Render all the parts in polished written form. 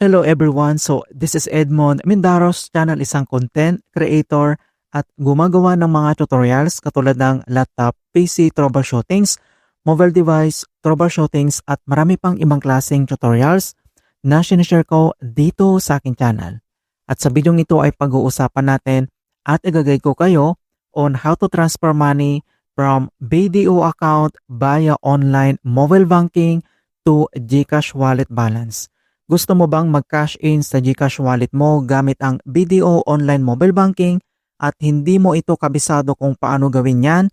Hello everyone, so this is Edmond Mindaros channel, isang content creator at gumagawa ng mga tutorials katulad ng laptop, PC troubleshootings, mobile device troubleshootings at marami pang ibang klaseng tutorials na sinishare ko dito sa aking channel. At sa video ito ay pag-uusapan natin at igagay ko kayo on how to transfer money from BDO account via online mobile banking to GCash wallet balance. Gusto mo bang mag-cash in sa GCash wallet mo gamit ang BDO Online Mobile Banking at hindi mo ito kabisado kung paano gawin yan?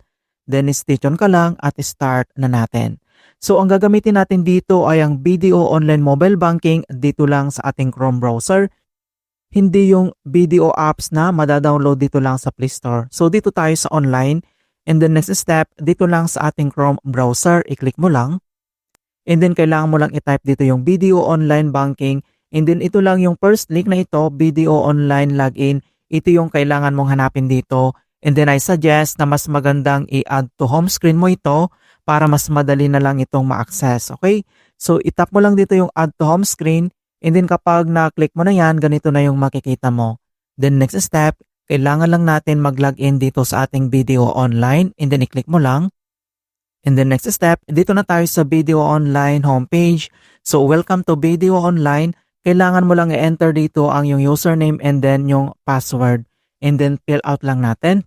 Then stay tuned ka lang at start na natin. So ang gagamitin natin dito ay ang BDO Online Mobile Banking dito lang sa ating Chrome browser. Hindi yung BDO apps na madadownload dito lang sa Play Store. So dito tayo sa online, and the next step dito lang sa ating Chrome browser, i-click mo lang. And then kailangan mo lang i-type dito yung BDO Online Banking. And then ito lang yung first link na ito, BDO Online Login. Ito yung kailangan mong hanapin dito. And then I suggest na mas magandang i-add to home screen mo ito para mas madali na lang itong ma-access. Okay? So itap mo lang dito yung add to home screen. And then kapag na-click mo na yan, ganito na yung makikita mo. Then next step, kailangan lang natin mag-login dito sa ating BDO Online. And then i-click mo lang. And the next step, dito na tayo sa BDO Online homepage. So welcome to BDO Online. Kailangan mo lang i-enter dito ang yung username and then yung password. And then fill out lang natin.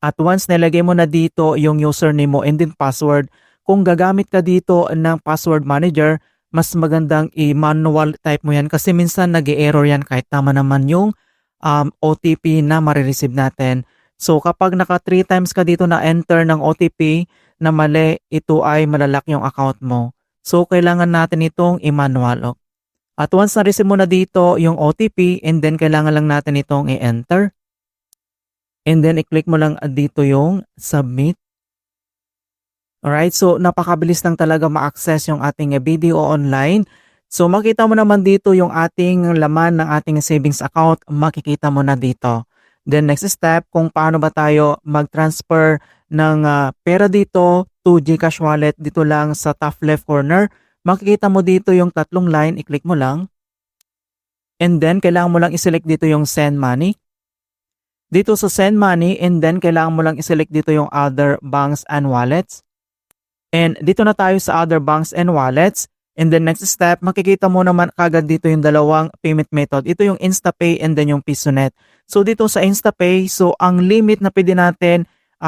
At once nilagay mo na dito yung username mo and then password, kung gagamit ka dito ng password manager, mas magandang i-manual type mo yan kasi minsan nag-error yan kahit tama naman yung OTP na marireceive natin. So kapag naka 3 times ka dito na enter ng OTP na mali, ito ay malalak yung account mo. So kailangan natin itong i-manual. At once na-receive mo na dito yung OTP, and then kailangan lang natin itong i-enter. And then i-click mo lang dito yung submit. Alright, so napakabilis lang talaga ma-access yung ating BDO Online. So makita mo naman dito yung ating laman ng ating savings account, makikita mo na dito. Then next step, kung paano ba tayo mag-transfer ng pera dito to GCash wallet, dito lang sa top left corner. Makikita mo dito yung tatlong line, i-click mo lang. And then kailangan mo lang i-select dito yung send money. Dito sa send money, and then kailangan mo lang i-select dito yung other banks and wallets. And dito na tayo sa other banks and wallets. And then next step, makikita mo naman kagad dito yung dalawang payment method. Ito yung InstaPay and then yung PisoNet. So dito sa InstaPay, so ang limit na pwede natin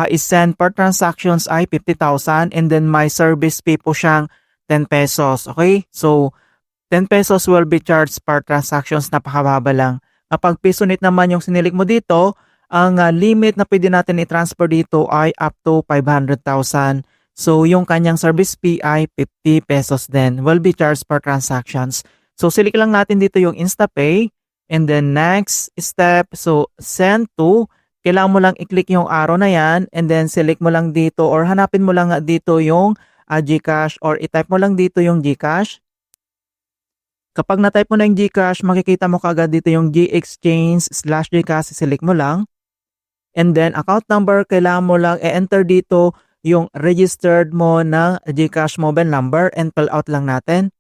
is send per transactions ay 50,000, and then my service fee po siyang 10 pesos. Okay? So 10 pesos will be charged per transactions, napakababa lang. Kapag PisoNet naman yung sinilik mo dito, ang limit na pwede natin i-transfer dito ay up to 500,000. So, yung kanyang service fee ay 50 pesos din. Will be charged per transactions. So, select lang natin dito yung InstaPay. And then next step, so send to. Kailangan mo lang i-click yung arrow na yan. And then select mo lang dito or hanapin mo lang dito yung GCash or i-type mo lang dito yung GCash. Kapag na-type mo na yung GCash, makikita mo kagad dito yung GExchange/GCash. Select mo lang. And then account number, kailangan mo lang i-enter dito yung registered mo na GCash mobile number and fill out lang natin.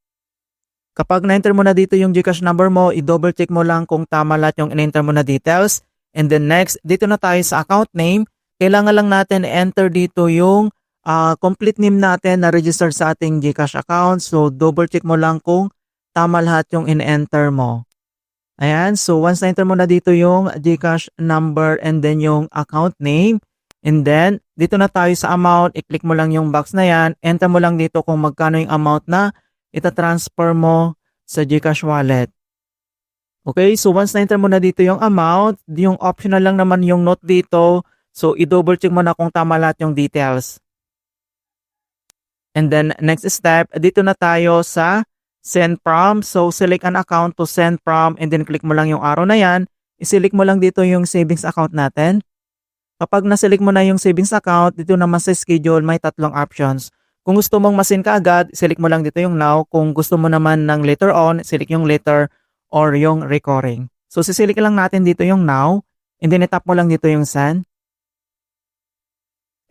Kapag na-enter mo na dito yung GCash number mo, i-double check mo lang kung tama lahat yung in-enter mo na details. And then next, dito na tayo sa account name. Kailangan lang natin i-enter dito yung complete name natin na registered sa ating GCash account. So double check mo lang kung tama lahat yung in-enter mo. Ayan, so once na-enter mo na dito yung GCash number and then yung account name, and then, dito na tayo sa amount, i-click mo lang yung box na yan, enter mo lang dito kung magkano yung amount na ita-transfer mo sa GCash wallet. Okay, so once na-enter mo na dito yung amount, yung optional lang naman yung note dito, so i-double check mo na kung tama lahat yung details. And then, next step, dito na tayo sa send from, so select an account to send from, and then click mo lang yung arrow na yan, i-select mo lang dito yung savings account natin. Kapag na-select mo na yung savings account, dito naman sa schedule, may tatlong options. Kung gusto mong masin ka agad, select mo lang dito yung now. Kung gusto mo naman ng later on, select yung later or yung recurring. So, siselect lang natin dito yung now, and then itap mo lang dito yung send.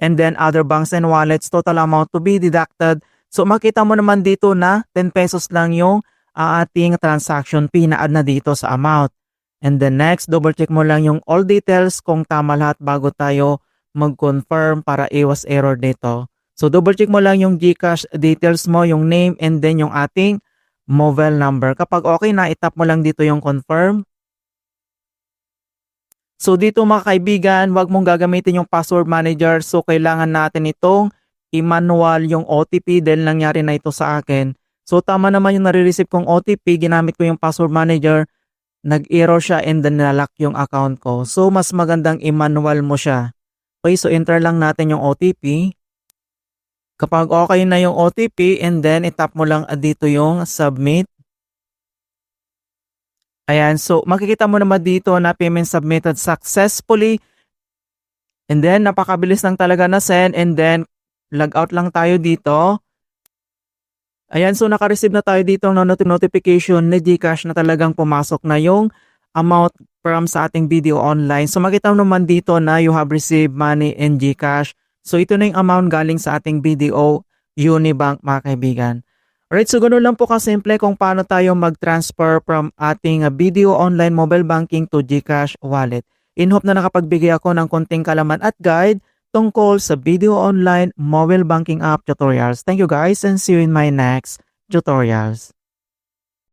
And then other banks and wallets, total amount to be deducted. So, makita mo naman dito na 10 pesos lang yung ang ating transaction fee na add na dito sa amount. And then next, double check mo lang yung all details kung tama lahat bago tayo mag-confirm para iwas error dito. So double check mo lang yung GCash details mo, yung name and then yung ating mobile number. Kapag okay na, itap mo lang dito yung confirm. So dito mga kaibigan, wag mong gagamitin yung password manager. So kailangan natin itong i-manual yung OTP dahil nangyari na ito sa akin. So tama naman yung nare-receive kong OTP, ginamit ko yung password manager, nag-error siya and then nalock yung account ko. So mas magandang i-manual mo siya. Okay, so enter lang natin yung OTP. Kapag okay na yung OTP and then itap mo lang dito yung submit. Ayan, so makikita mo naman dito na payment submitted successfully. And then napakabilis lang talaga na send and then log out lang tayo dito. Ayan, so naka-receive na tayo dito ng notification ni GCash na talagang pumasok na yung amount from sa ating video online. So makita mo naman dito na you have received money in GCash. So ito na yung amount galing sa ating BDO Unibank mga kaibigan. Alright, so ganoon lang po kasimple kung paano tayo mag-transfer from ating BDO online mobile banking to GCash wallet. In hope na nakapagbigay ako ng konting kalaman at guide tungkol sa BDO online mobile banking app tutorials. Thank you guys and see you in my next tutorials.